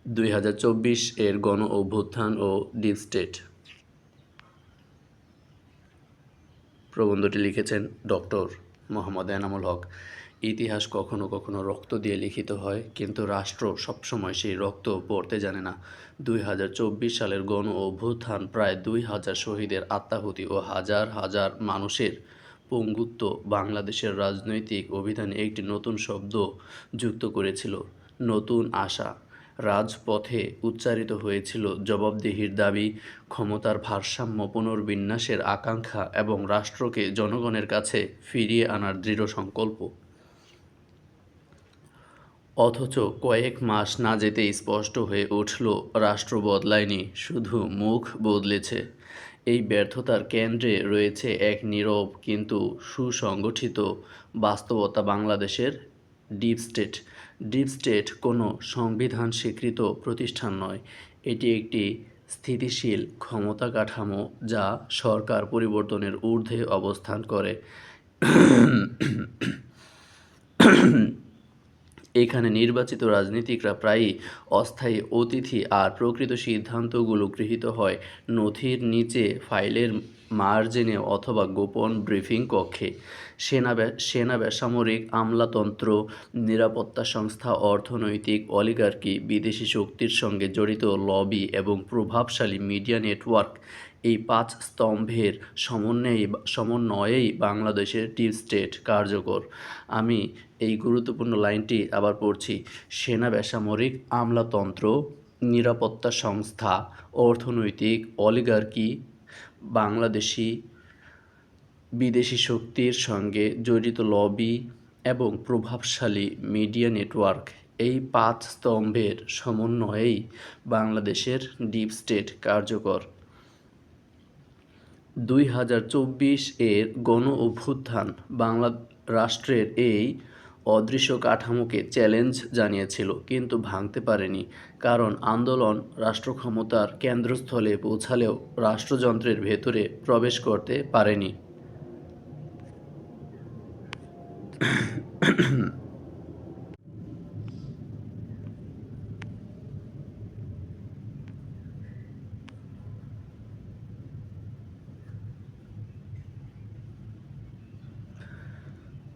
2024 এর গণ অভ্যুত্থান ও ডিপ স্টেট। প্রবন্ধটি লিখেছেন ডক্টর মোহাম্মদ এনামুল হক। ইতিহাস কখনো কখনো রক্ত দিয়ে লিখিত হয়, কিন্তু রাষ্ট্র সবসময় সেই রক্ত পড়তে জানে না। 2024 সালের গণ অভ্যুত্থান প্রায় 2000 শহীদের আত্মাহুতি ও হাজার হাজার মানুষের পঙ্গুত্ব বাংলাদেশের রাজনৈতিক অভিধানে একটি নতুন শব্দ যুক্ত করেছিল, নতুন আশা। রাজপথে উচ্চারিত হয়েছিল জবাবদিহির দাবি, ক্ষমতার ভারসাম্য পুনর্বিন্যাসের আকাঙ্ক্ষা এবং রাষ্ট্রকে জনগণের কাছে ফিরিয়ে আনার দৃঢ় সংকল্প। অথচ কয়েক মাস না যেতেই স্পষ্ট হয়ে উঠল, রাষ্ট্র বদলায়নি, শুধু মুখ বদলেছে। এই ব্যর্থতার কেন্দ্রে রয়েছে এক নীরব কিন্তু সুসংগঠিত বাস্তবতা, বাংলাদেশের ডিপ স্টেট। ডিপ স্টেট কোনো সংবিধান স্বীকৃত প্রতিষ্ঠান নয়, এটি একটি স্থিতিশীল ক্ষমতা কাঠামো যা সরকার পরিবর্তনের ঊর্ধ্বে অবস্থান করে। এখানে নির্বাচিত রাজনীতিকরা প্রায়ই অস্থায়ী অতিথি, আর প্রকৃত সিদ্ধান্তগুলো গৃহীত হয় নথির নিচে, ফাইলের মার্জিনে অথবা গোপন ব্রিফিং কক্ষে। সেনা বেসামরিক আমলাতন্ত্র, নিরাপত্তা সংস্থা, অর্থনৈতিক অলিগার্কি, বিদেশি শক্তির সঙ্গে জড়িত লবি এবং প্রভাবশালী মিডিয়া নেটওয়ার্ক, এই 5 স্তম্ভের সমন্বয়েই বাংলাদেশের ডিপ স্টেট কার্যকর। আমি এই গুরুত্বপূর্ণ লাইনটি আবার পড়ছি: সেনা বেসামরিক আমলাতন্ত্র, নিরাপত্তা সংস্থা, অর্থনৈতিক অলিগার্কি, বাংলাদেশি বিদেশি শক্তির সঙ্গে জড়িত লবি এবং প্রভাবশালী মিডিয়া নেটওয়ার্ক, এই 5 স্তম্ভের সমন্বয়েই বাংলাদেশের ডিপ স্টেট কার্যকর। 2024 এর গণ অভ্যুত্থান বাংলা রাষ্ট্রের এই অদৃশ্য কাঠামোকে চ্যালেঞ্জ জানিয়েছিল, কিন্তু ভাঙতে পারেনি, কারণ আন্দোলন রাষ্ট্রক্ষমতার কেন্দ্রস্থলে পৌঁছালেও রাষ্ট্রযন্ত্রের ভেতরে প্রবেশ করতে পারেনি।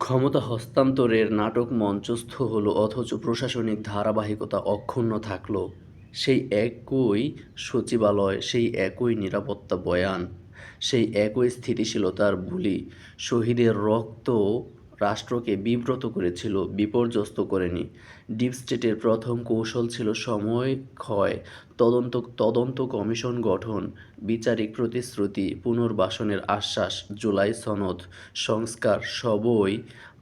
ক্ষমতা হস্তান্তরের নাটক মঞ্চস্থ হলো, অথচ প্রশাসনিক ধারাবাহিকতা অক্ষুণ্ণ থাকল। সেই একই সচিবালয়, সেই একই নিরাপত্তা বয়ান, সেই একই স্থিতিশীলতার বুলি। শহীদের রক্ত রাষ্ট্রকে বিব্রত করেছিল, বিপর্যস্ত করেনি। ডিপ স্টেটের প্রথম কৌশল ছিল সময় ক্ষয়, তদন্ত কমিশন গঠন, বিচারিক প্রতিশ্রুতি, পুনর্বাসনের আশ্বাস, জুলাই সনদ, সংস্কার, সবই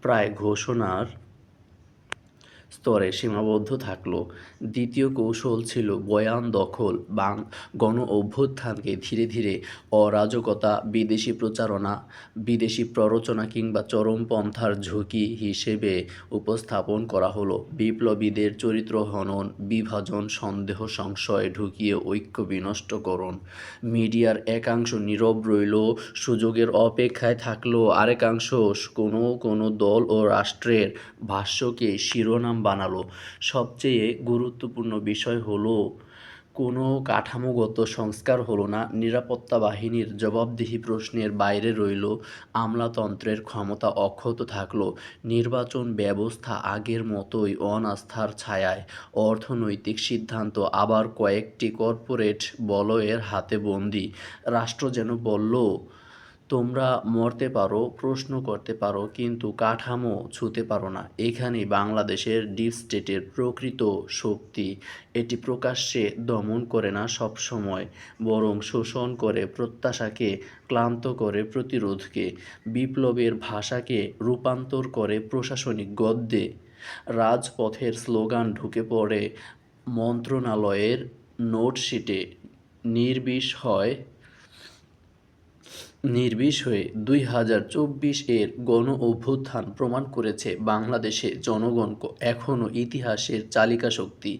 প্রায় ঘোষণার স্তরে সীমাবদ্ধ থাকল। দ্বিতীয় কৌশল ছিল বয়ান দখল, গণ অভ্যুত্থানকে ধীরে ধীরে অরাজকতা, বিদেশি প্রচারণা, বিদেশি প্ররোচনা কিংবা চরমপন্থার ঝুঁকি হিসেবে উপস্থাপন করা হলো। বিপ্লবীদের চরিত্র হনন, বিভাজন, সন্দেহ, সংশয় ঢুকিয়ে ঐক্য বিনষ্টকরণ। মিডিয়ার একাংশ নীরব রইল, সুযোগের অপেক্ষায় থাকলো, আরেকাংশ কোনো কোনো দল ও রাষ্ট্রের ভাষ্যকে শিরোনাম বানালো। সবচেয়ে গুরুত্বপূর্ণ বিষয় হলো, কোনো কাঠামোগত সংস্কার হলো না। নিরাপত্তা বাহিনীর জবাবদিহি প্রশ্নের বাইরে রইল, আমলাতন্ত্রের ক্ষমতা অক্ষত থাকলো, নির্বাচন ব্যবস্থা আগের মতোই অনাস্থার ছায়ায়, অর্থনৈতিক সিদ্ধান্ত আবার কয়েকটি কর্পোরেট বলয়ের হাতে বন্দী। রাষ্ট্র যেন বলল, তোমরা মরতে পারো, প্রশ্ন করতে পারো, কিন্তু কাঠামো ছুঁতে পারো না। এখানেই বাংলাদেশের ডিপ স্টেটের প্রকৃত শক্তি। এটি প্রকাশ্যে দমন করে না সবসময়, বরং শোষণ করে প্রত্যাশাকে, ক্লান্ত করে প্রতিরোধকে, বিপ্লবের ভাষাকে রূপান্তর করে প্রশাসনিক গদ্যে। রাজপথের স্লোগান ঢুকে পড়ে মন্ত্রণালয়ের নোটশিটে, নির্বিষ হয়ে। 2024 এর গণ অভ্যুত্থান প্রমাণ করেছে বাংলাদেশে জনগণ এখনও ইতিহাসের চালিকা শক্তি,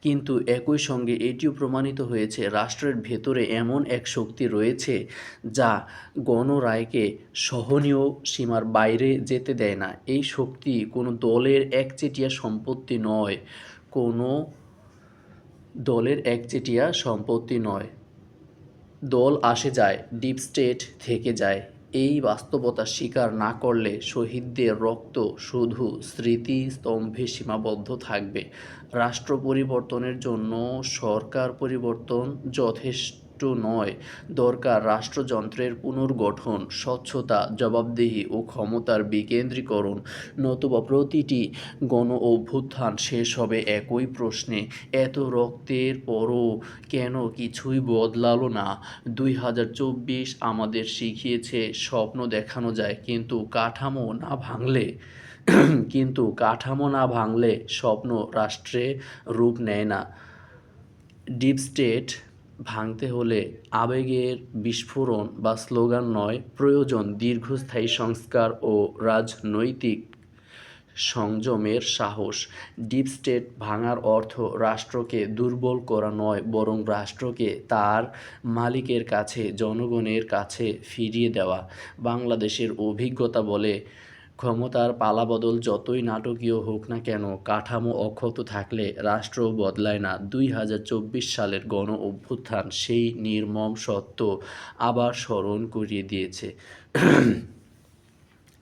কিন্তু একই সঙ্গে এটিও প্রমাণিত হয়েছে রাষ্ট্রের ভেতরে এমন এক শক্তি রয়েছে যা গণরায়কে সহনীয় সীমার বাইরে যেতে দেয় না। এই শক্তি কোনো দলের একচেটিয়া সম্পত্তি নয়, কোনো দলের একচেটিয়া সম্পত্তি নয়। দল আসে যায়, ডিপ স্টেট থেকে যায়। এই বাস্তবতা স্বীকার না করলে শহীদদের রক্ত শুধু স্মৃতিস্তম্ভে সীমাবদ্ধ থাকবে। রাষ্ট্র পরিবর্তনের জন্য সরকার পরিবর্তন যথেষ্ট নয়, দরকার রাষ্ট্রযন্ত্রের পুনর্গঠন, স্বচ্ছতা, জবাবদিহি ও ক্ষমতার বিকেন্দ্রীকরণ। নতুবা প্রতিটি গণ-অভ্যুত্থান শেষ হবে একই প্রশ্নে, এত রক্তের পরও কেন কিছুই বদলালো না? ২০২৪ আমাদের শিখিয়েছে স্বপ্ন দেখানো যায়, কিন্তু কাঠামো না ভাঙলে স্বপ্ন রাষ্ট্রে রূপ নেয় না। ডিপ স্টেট ভাঙতে হলে আবেগের বিস্ফোরণ বা স্লোগান নয়, প্রয়োজন দীর্ঘস্থায়ী সংস্কার ও রাজনৈতিক সংযমের সাহস। ডিপ স্টেট ভাঙার অর্থ রাষ্ট্রকে দুর্বল করা নয়, বরং রাষ্ট্রকে তার মালিকের কাছে, জনগণের কাছে ফিরিয়ে দেওয়া। বাংলাদেশের অভিজ্ঞতা বলে, ক্ষমতার পালাবদল যতই নাটকীয় হোক না কেন, কাঠামো অক্ষত থাকলে রাষ্ট্র বদলায় না। ২০২৪ সালের গণ-অভ্যুত্থান সেই নির্মম সত্য আবার স্মরণ করিয়ে দিয়েছে।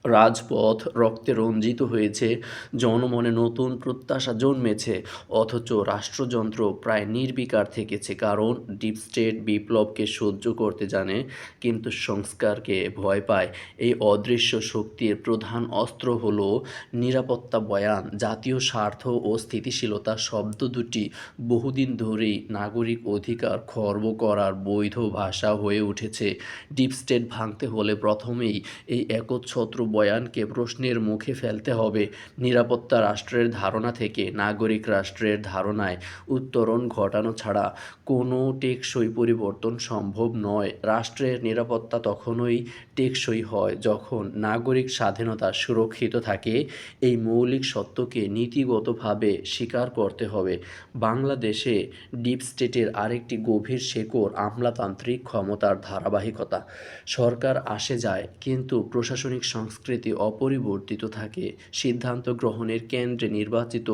রাজপথ রক্তে রঞ্জিত হয়েছে, জনমনে নতুন প্রত্যাশা জন্মেছে, অথচ রাষ্ট্রযন্ত্র প্রায় নির্বিকার থেকেছে। কারণ ডিপ স্টেট বিপ্লবকে সহ্য করতে জানে, কিন্তু সংস্কারকে ভয় পায়। এই অদৃশ্য শক্তির প্রধান অস্ত্র হলো নিরাপত্তা বয়ান। জাতীয় স্বার্থ ও স্থিতিশীলতা শব্দ দুটি বহুদিন ধরেই নাগরিক অধিকার খর্ব করার বৈধ ভাষা হয়ে উঠেছে। ডিপ স্টেট ভাঙতে হলে প্রথমেই এই একচ্ছত্র বয়ানকে প্রশ্নের মুখে ফেলতে হবে। নিরাপত্তা রাষ্ট্রের ধারণা থেকে নাগরিক রাষ্ট্রের ধারণায় উত্তরণ ঘটানো ছাড়া কোনো টেকসই পরিবর্তন সম্ভব নয়। রাষ্ট্রের নিরাপত্তা তখনই টেকসই হয় যখন নাগরিক স্বাধীনতা সুরক্ষিত থাকে। এই মৌলিক সত্যকে নীতিগতভাবে স্বীকার করতে হবে। বাংলাদেশে ডিপ স্টেটের আরেকটি গভীর শেকড় আমলাতান্ত্রিক ক্ষমতার ধারাবাহিকতা। সরকার আসে যায়, কিন্তু প্রশাসনিক সংস্কৃতি অপরিবর্তিত থাকে। সিদ্ধান্ত গ্রহণের কেন্দ্রে নির্বাচিত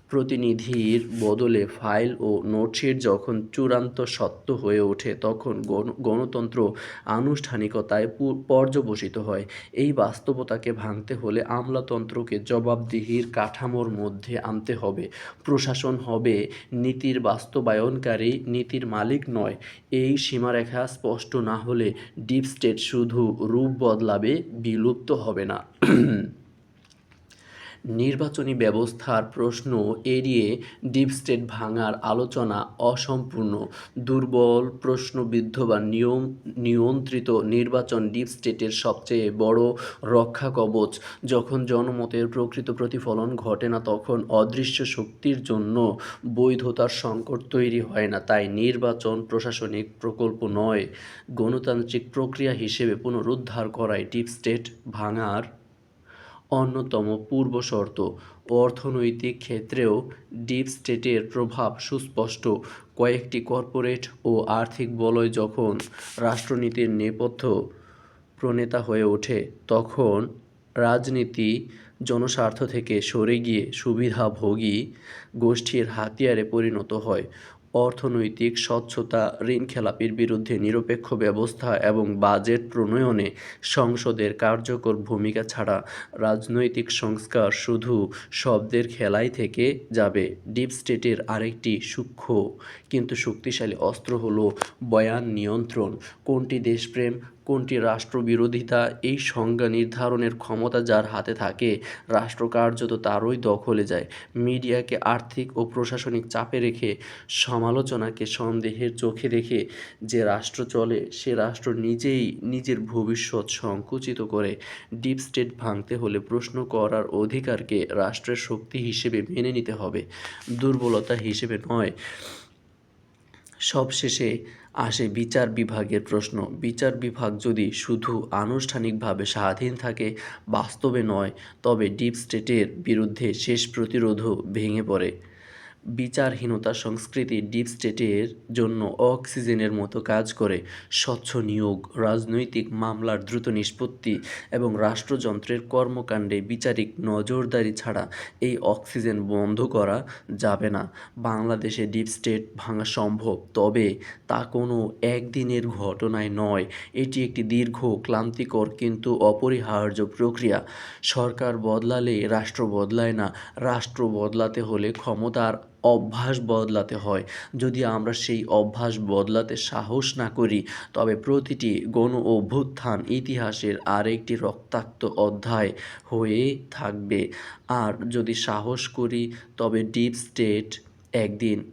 প্রতিনিধির বদলে ফাইল ও নোটশিট যখন চূড়ান্ত সত্য হয়ে ওঠে, তখন গণতন্ত্র আনুষ্ঠানিকতায় পর্যবসিত হয়। এই বাস্তবতাকে ভাঙতে হলে আমলাতন্ত্রকে জবাবদিহির কাঠামোর মধ্যে আনতে হবে। প্রশাসন হবে নীতির বাস্তবায়নকারী, নীতির মালিক নয়। এই সীমারেখা স্পষ্ট না হলে ডিপ স্টেট শুধু রূপ বদলাবে, বিলুপ্ত হবে না। নির্বাচনী ব্যবস্থার প্রশ্ন এড়িয়ে ডিপ স্টেট ভাঙার আলোচনা অসম্পূর্ণ। দুর্বল, প্রশ্নবিদ্ধ বা নিয়ন্ত্রিত নির্বাচন ডিপ স্টেটের সবচেয়ে বড় রক্ষাকবচ। যখন জনমতের প্রকৃত প্রতিফলন ঘটে না, তখন অদৃশ্য শক্তির জন্য বৈধতার সংকট তৈরি হয় না। তাই নির্বাচন প্রশাসনিক প্রকল্প নয়, গণতান্ত্রিক প্রক্রিয়া হিসেবে পুনরুদ্ধার করাই ডিপ স্টেট ভাঙার অন্যতম পূর্বশর্ত। অর্থনৈতিক ক্ষেত্রেও ডিপ স্টেটের প্রভাব সুস্পষ্ট। কয়েকটি কর্পোরেট ও আর্থিক বলয় যখন রাষ্ট্রনীতির নেপথ্য প্রণেতা হয়ে ওঠে, তখন রাজনীতি জনস্বার্থ থেকে সরে গিয়ে সুবিধাভোগী গোষ্ঠীর হাতিয়ারে পরিণত হয়। অর্থনৈতিক স্বচ্ছতা, ঋণখেলাপির বিরুদ্ধে নিরপেক্ষ ব্যবস্থা এবং বাজেট প্রণয়নে সংসদের কার্যকর ভূমিকা ছাড়া রাজনৈতিক সংস্কার শুধু শব্দের খেলাই থেকে যাবে। ডিপ স্টেটের আরেকটি সূক্ষ্ম কিন্তু শক্তিশালী অস্ত্র হলো বয়ান নিয়ন্ত্রণ। কোনটি দেশপ্রেম, কোনটি রাষ্ট্রবিরোধিতা, এই সংজ্ঞা নির্ধারণের ক্ষমতা যার হাতে থাকে, রাষ্ট্র কার্যত তারই দখলে যায়। মিডিয়াকে আর্থিক ও প্রশাসনিক চাপে রেখে, সমালোচনাকে সন্দেহের চোখে দেখে যে রাষ্ট্র চলে, সে রাষ্ট্র নিজেই নিজের ভবিষ্যৎ সংকুচিত করে। ডিপ স্টেট ভাঙতে হলে প্রশ্ন করার অধিকারকে রাষ্ট্রের শক্তি হিসেবে মেনে নিতে হবে, দুর্বলতা হিসেবে নয়। সবশেষে আসে বিচার বিভাগের প্রশ্ন। বিচার বিভাগ যদি শুধু আনুষ্ঠানিকভাবে স্বাধীন থাকে, বাস্তবে নয়, তবে ডিপ স্টেটের বিরুদ্ধে শেষ প্রতিরোধও ভেঙে পড়ে। বিচারহীনতা সংস্কৃতি ডিপ স্টেটের জন্য অক্সিজেনের মতো কাজ করে। স্বচ্ছ নিয়োগ, রাজনৈতিক মামলার দ্রুত নিষ্পত্তি এবং রাষ্ট্রযন্ত্রের কর্মকাণ্ডে বিচারিক নজরদারি ছাড়া এই অক্সিজেন বন্ধ করা যাবে না। বাংলাদেশে ডিপ স্টেট ভাঙা সম্ভব, তবে তা কোনো একদিনের ঘটনায় নয়। এটি একটি দীর্ঘ, ক্লান্তিকর কিন্তু অপরিহার্য প্রক্রিয়া। সরকার বদলালে রাষ্ট্র বদলায় না, রাষ্ট্র বদলাতে হলে ক্ষমতার অভ্যাস বদলাতে হয়। যদি আমরা সেই অভ্যাস বদলাতে সাহস না করি, তবে প্রতিটি গণ অভ্যুত্থান ইতিহাসের আরেকটি রক্তাক্ত অধ্যায় হয়ে থাকবে। আর যদি সাহস করি, তবে ডিপ স্টেট একদিন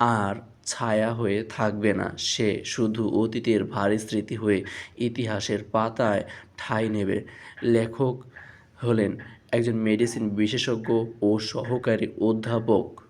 আর ছায়া হয়ে থাকবে না, সে শুধু অতীতের ভারী স্মৃতি হয়ে ইতিহাসের পাতায় ঠাঁই নেবে। লেখক হলেন একজন মেডিসিন বিশেষজ্ঞ ও সহকারী অধ্যাপক